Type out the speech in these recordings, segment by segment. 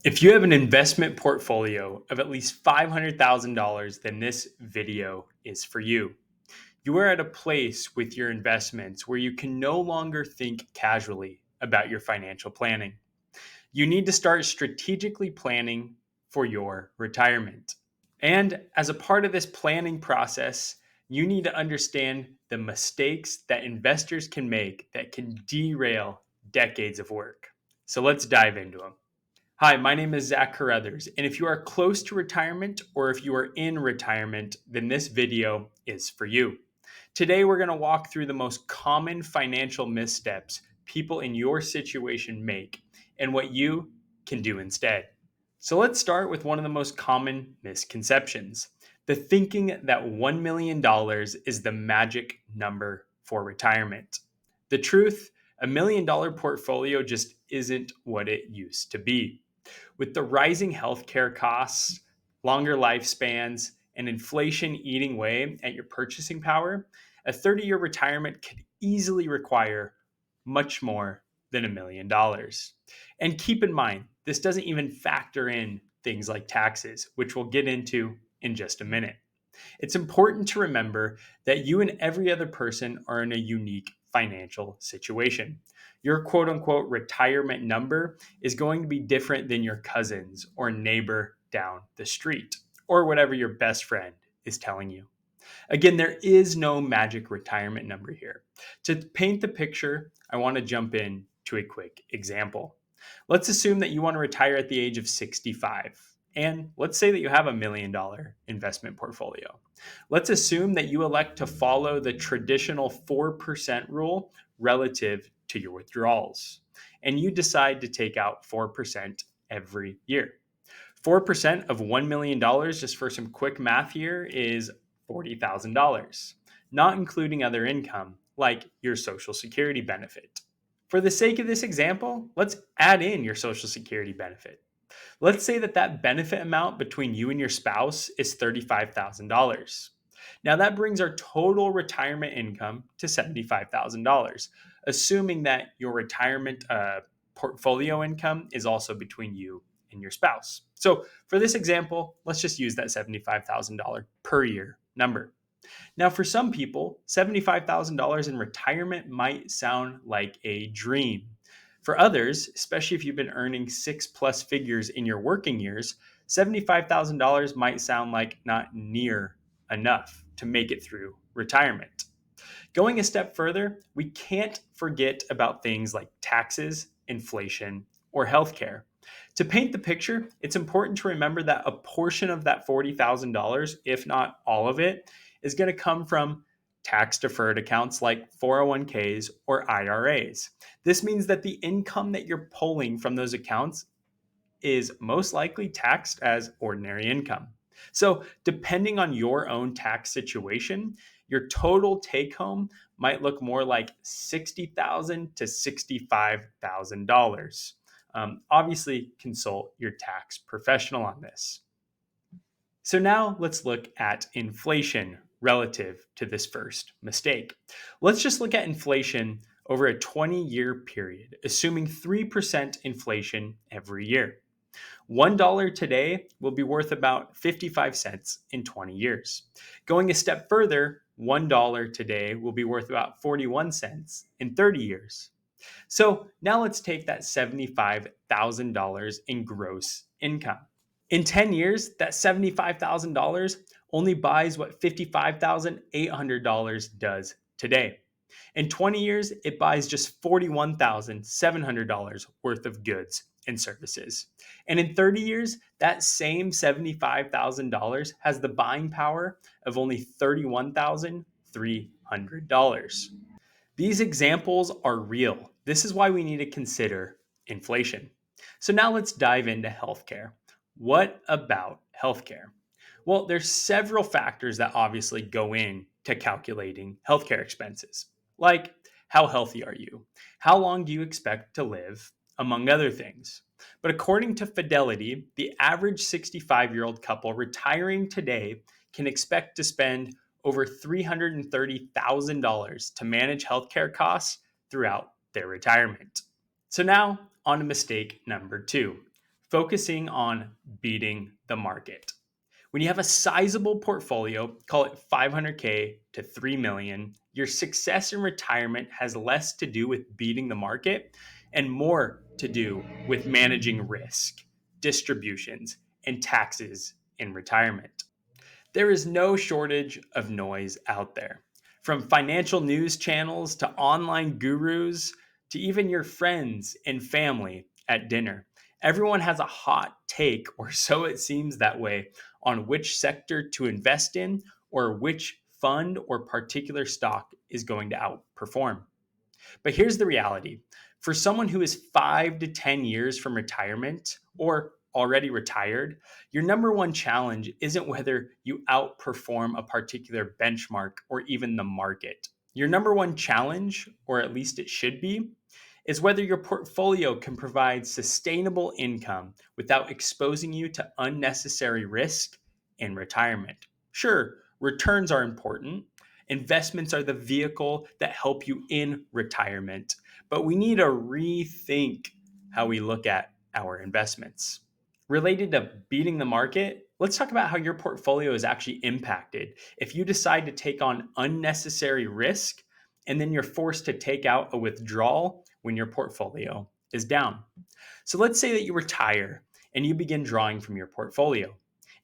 If you have an investment portfolio of at least $500,000, then this video is for you. You are at a place with your investments where you can no longer think casually about your financial planning. You need to start strategically planning for your retirement. And as a part of this planning process, you need to understand the mistakes that investors can make that can derail decades of work. So let's dive into them. Hi, my name is Zach Carothers, and if you are close to retirement or if you are in retirement, then this video is for you. Today, we're going to walk through the most common financial missteps people in your situation make and what you can do instead. So let's start with one of the most common misconceptions, the thinking that $1 million is the magic number for retirement. The truth, $1 million portfolio just isn't what it used to be. With the rising healthcare costs, longer lifespans, and inflation eating away at your purchasing power, a 30-year retirement could easily require much more than $1 million. And keep in mind, this doesn't even factor in things like taxes, which we'll get into in just a minute. It's important to remember that you and every other person are in a unique financial situation. Your quote unquote retirement number is going to be different than your cousin's or neighbor down the street, or whatever your best friend is telling you. Again, there is no magic retirement number here. To paint the picture, I want to jump in to a quick example. Let's assume that you want to retire at the age of 65. And let's say that you have $1 million investment portfolio. Let's assume that you elect to follow the traditional 4% rule relative to your withdrawals. And you decide to take out 4% every year. 4% of $1 million, just for some quick math here, is $40,000, not including other income like your Social Security benefit. For the sake of this example, let's add in your Social Security benefit. Let's say that that benefit amount between you and your spouse is $35,000. Now that brings our total retirement income to $75,000, assuming that your retirement portfolio income is also between you and your spouse. So for this example, let's just use that $75,000 per year number. Now, for some people, $75,000 in retirement might sound like a dream. For others, especially if you've been earning 6+ figures in your working years, $75,000 might sound like not near enough to make it through retirement. Going a step further, we can't forget about things like taxes, inflation, or healthcare. To paint the picture, it's important to remember that a portion of that $40,000, if not all of it, is going to come from tax deferred accounts like 401ks or IRAs. This means that the income that you're pulling from those accounts is most likely taxed as ordinary income. So, depending on your own tax situation, your total take home might look more like $60,000 to $65,000. Obviously, consult your tax professional on this. So now let's look at inflation relative to this first mistake. Let's just look at inflation over a 20-year period, assuming 3% inflation every year. $1 today will be worth about 55 cents in 20 years. Going a step further, $1 today will be worth about 41 cents in 30 years. So now let's take that $75,000 in gross income. In 10 years, that $75,000 only buys what $55,800 does today. In 20 years, it buys just $41,700 worth of goods and services. And in 30 years, that same $75,000 has the buying power of only $31,300. These examples are real. This is why we need to consider inflation. So now let's dive into healthcare. What about healthcare? Well, there's several factors that obviously go into calculating healthcare expenses, like how healthy are you? How long do you expect to live? Among other things. But according to Fidelity, the average 65-year-old couple retiring today can expect to spend over $330,000 to manage healthcare costs throughout their retirement. So now on to mistake number 2, Focusing on beating the market. When you have a sizable portfolio, call it 500K to 3 million, your success in retirement has less to do with beating the market and more to do with managing risk, distributions, and taxes in retirement. There is no shortage of noise out there. From financial news channels to online gurus to even your friends and family at dinner. Everyone has a hot take, or so it seems that way, on which sector to invest in or which fund or particular stock is going to outperform. But here's the reality: for someone who is 5 to 10 years from retirement or already retired, your number one challenge isn't whether you outperform a particular benchmark or even the market. Your number one challenge, or at least it should be, is whether your portfolio can provide sustainable income without exposing you to unnecessary risk in retirement. Sure, returns are important. Investments are the vehicle that help you in retirement, but we need to rethink how we look at our investments. Related to beating the market, let's talk about how your portfolio is actually impacted if you decide to take on unnecessary risk and then you're forced to take out a withdrawal when your portfolio is down. So let's say that you retire and you begin drawing from your portfolio.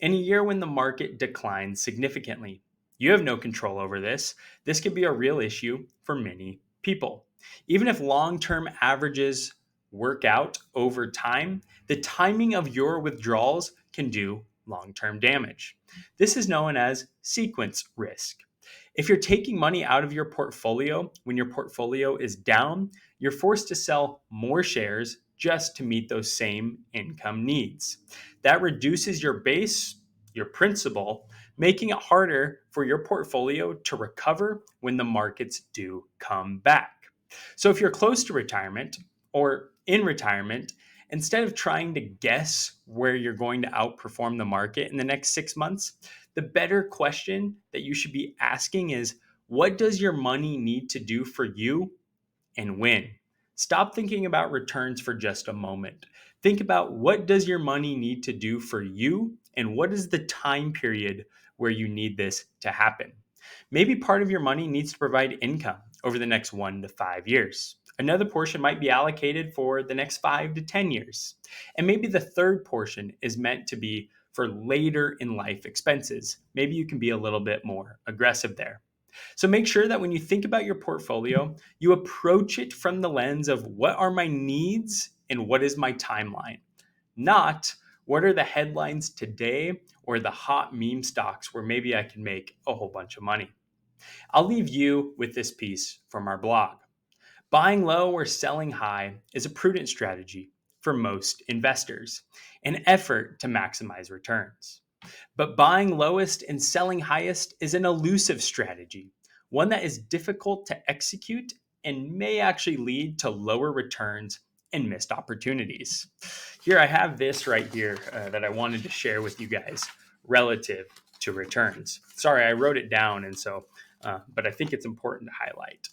In a year when the market declines significantly, you have no control over this. This could be a real issue for many people. Even if long term averages work out over time, the timing of your withdrawals can do long term damage. This is known as sequence risk. If you're taking money out of your portfolio when your portfolio is down, you're forced to sell more shares just to meet those same income needs. That reduces your base, your principal, making it harder for your portfolio to recover when the markets do come back. So if you're close to retirement or in retirement, instead of trying to guess where you're going to outperform the market in the next 6 months, the better question that you should be asking is, what does your money need to do for you and when? Stop thinking about returns for just a moment. Think about, what does your money need to do for you and what is the time period where you need this to happen? Maybe part of your money needs to provide income over the next 1 to 5 years. Another portion might be allocated for the next 5 to 10 years. And maybe the third portion is meant to be for later in life expenses. Maybe you can be a little bit more aggressive there. So make sure that when you think about your portfolio, you approach it from the lens of, what are my needs and what is my timeline? Not what are the headlines today or the hot meme stocks where maybe I can make a whole bunch of money. I'll leave you with this piece from our blog. Buying low or selling high is a prudent strategy for most investors, an effort to maximize returns. But buying lowest and selling highest is an elusive strategy, one that is difficult to execute and may actually lead to lower returns and missed opportunities. Here, I have this right here that I wanted to share with you guys relative to returns. Sorry, I wrote it down, but I think it's important to highlight.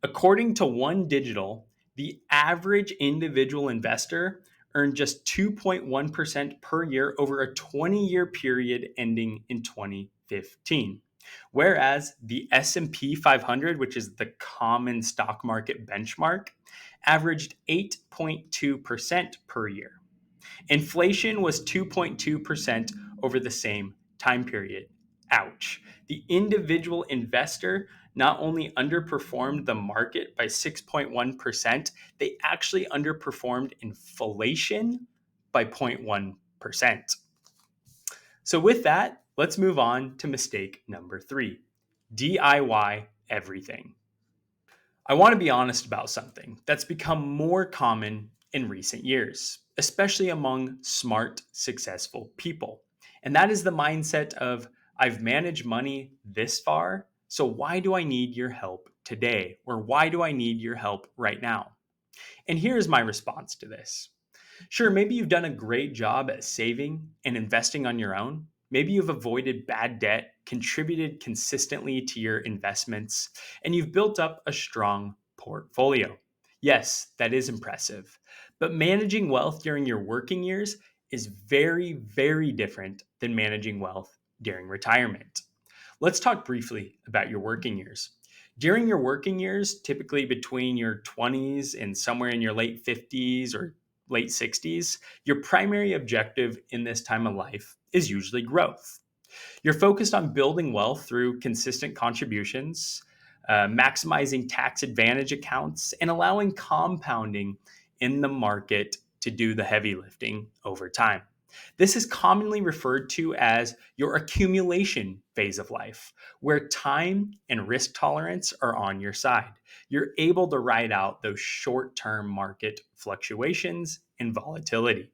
According to One Digital, the average individual investor earned just 2.1% per year over a 20-year period ending in 2015. Whereas the S&P 500, which is the common stock market benchmark, averaged 8.2% per year. Inflation was 2.2% over the same time period. Ouch. The individual investor not only underperformed the market by 6.1%, they actually underperformed inflation by 0.1%. So, with that, let's move on to mistake number 3: DIY everything. I want to be honest about something that's become more common in recent years, especially among smart, successful people. And that is the mindset of, I've managed money this far, so why do I need your help today? Or why do I need your help right now? And here's my response to this. Sure, maybe you've done a great job at saving and investing on your own. Maybe you've avoided bad debt, contributed consistently to your investments, and you've built up a strong portfolio. Yes, that is impressive. But managing wealth during your working years is very, very different than managing wealth during retirement. Let's talk briefly about your working years. During your working years, typically between your 20s and somewhere in your late 50s or late 60s, your primary objective in this time of life is usually growth. You're focused on building wealth through consistent contributions, maximizing tax advantage accounts, and allowing compounding in the market to do the heavy lifting over time. This is commonly referred to as your accumulation phase of life, where time and risk tolerance are on your side. You're able to ride out those short term market fluctuations and volatility.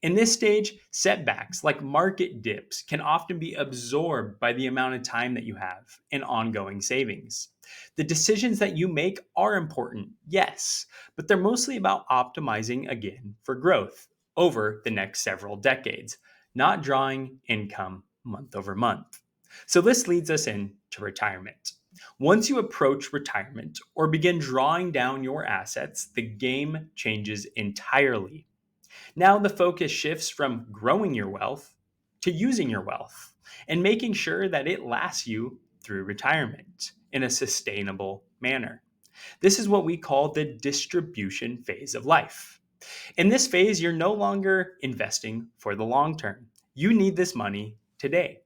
In this stage, setbacks like market dips can often be absorbed by the amount of time that you have and ongoing savings. The decisions that you make are important, yes, but they're mostly about optimizing again for growth over the next several decades, not drawing income month over month. So this leads us into retirement. Once you approach retirement or begin drawing down your assets, the game changes entirely. Now the focus shifts from growing your wealth to using your wealth and making sure that it lasts you through retirement in a sustainable manner. This is what we call the distribution phase of life. In this phase, you're no longer investing for the long term. You need this money today.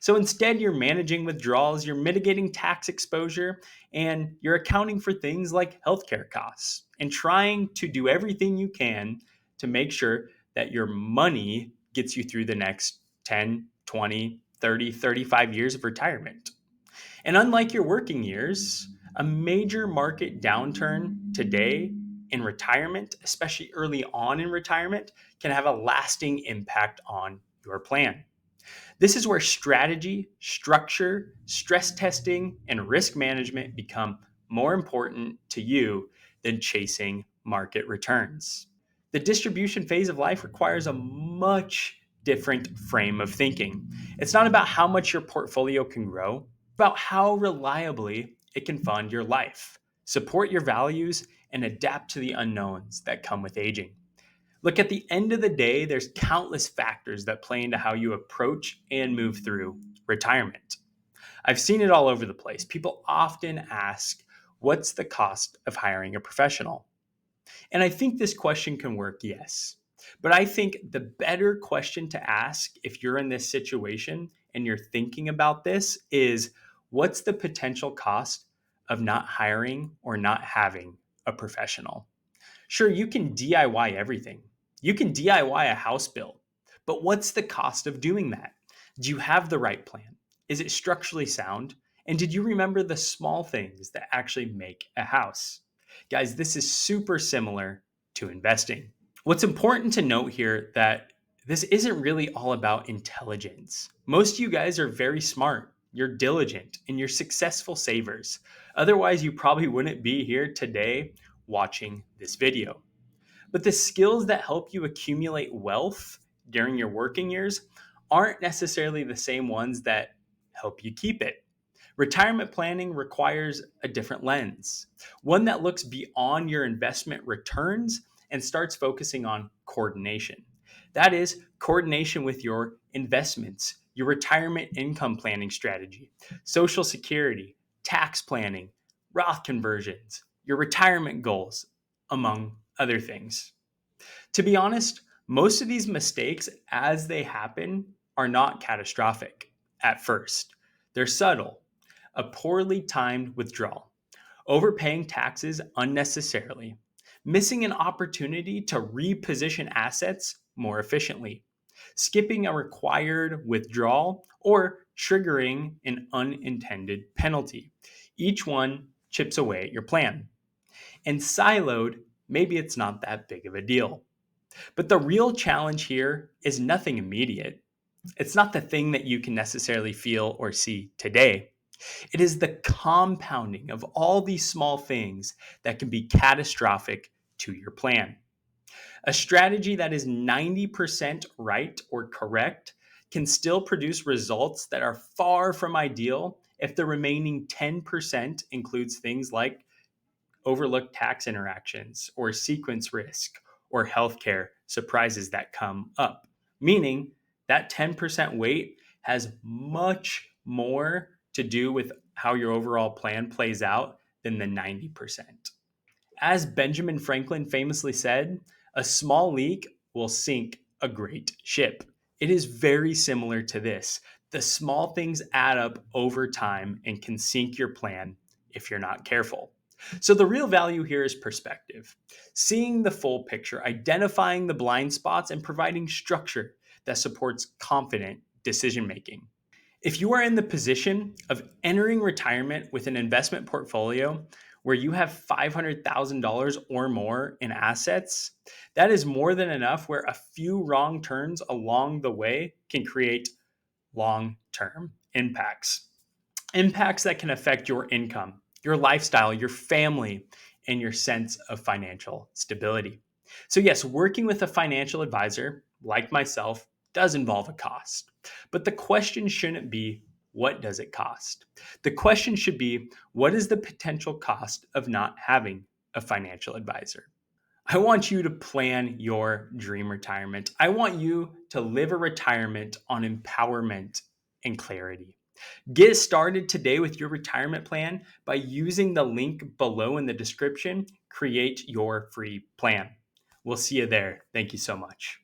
So instead, you're managing withdrawals, you're mitigating tax exposure, and you're accounting for things like healthcare costs and trying to do everything you can to make sure that your money gets you through the next 10, 20, 30, 35 years of retirement. And unlike your working years, a major market downturn today in retirement, especially early on in retirement, can have a lasting impact on your plan. This is where strategy, structure, stress testing, and risk management become more important to you than chasing market returns. The distribution phase of life requires a much different frame of thinking. It's not about how much your portfolio can grow, it's about how reliably it can fund your life, support your values, and adapt to the unknowns that come with aging. Look, at the end of the day, there's countless factors that play into how you approach and move through retirement. I've seen it all over the place. People often ask, what's the cost of hiring a professional? And I think this question can work, yes. But I think the better question to ask if you're in this situation and you're thinking about this is, what's the potential cost of not hiring or not having a professional? Sure, you can DIY everything. You can DIY a house build, but what's the cost of doing that? Do you have the right plan? Is it structurally sound? And did you remember the small things that actually make a house? Guys, this is super similar to investing. What's important to note here that this isn't really all about intelligence. Most of you guys are very smart, you're diligent, and you're successful savers. Otherwise, you probably wouldn't be here today watching this video. But the skills that help you accumulate wealth during your working years aren't necessarily the same ones that help you keep it. Retirement planning requires a different lens, one that looks beyond your investment returns and starts focusing on coordination. That is, coordination with your investments, your retirement income planning strategy, Social Security, tax planning, Roth conversions, your retirement goals, among other things. To be honest, most of these mistakes, as they happen, are not catastrophic at first. They're subtle. A poorly timed withdrawal, overpaying taxes unnecessarily, missing an opportunity to reposition assets more efficiently, skipping a required withdrawal, or triggering an unintended penalty. Each one chips away at your plan. And siloed, maybe it's not that big of a deal. But the real challenge here is nothing immediate. It's not the thing that you can necessarily feel or see today. It is the compounding of all these small things that can be catastrophic to your plan. A strategy that is 90% right or correct can still produce results that are far from ideal if the remaining 10% includes things like overlooked tax interactions or sequence risk or healthcare surprises that come up. Meaning that 10% weight has much more to do with how your overall plan plays out than the 90%. As Benjamin Franklin famously said, a small leak will sink a great ship. It is very similar to this. The small things add up over time and can sink your plan if you're not careful. So, the real value here is perspective, seeing the full picture, identifying the blind spots, and providing structure that supports confident decision making. If you are in the position of entering retirement with an investment portfolio where you have $500,000 or more in assets, that is more than enough where a few wrong turns along the way can create long term impacts. Impacts that can affect your income, your lifestyle, your family, and your sense of financial stability. So, yes, working with a financial advisor like myself does involve a cost. But the question shouldn't be, what does it cost? The question should be, what is the potential cost of not having a financial advisor? I want you to plan your dream retirement. I want you to live a retirement on empowerment and clarity. Get started today with your retirement plan by using the link below in the description. Create your free plan. We'll see you there. Thank you so much.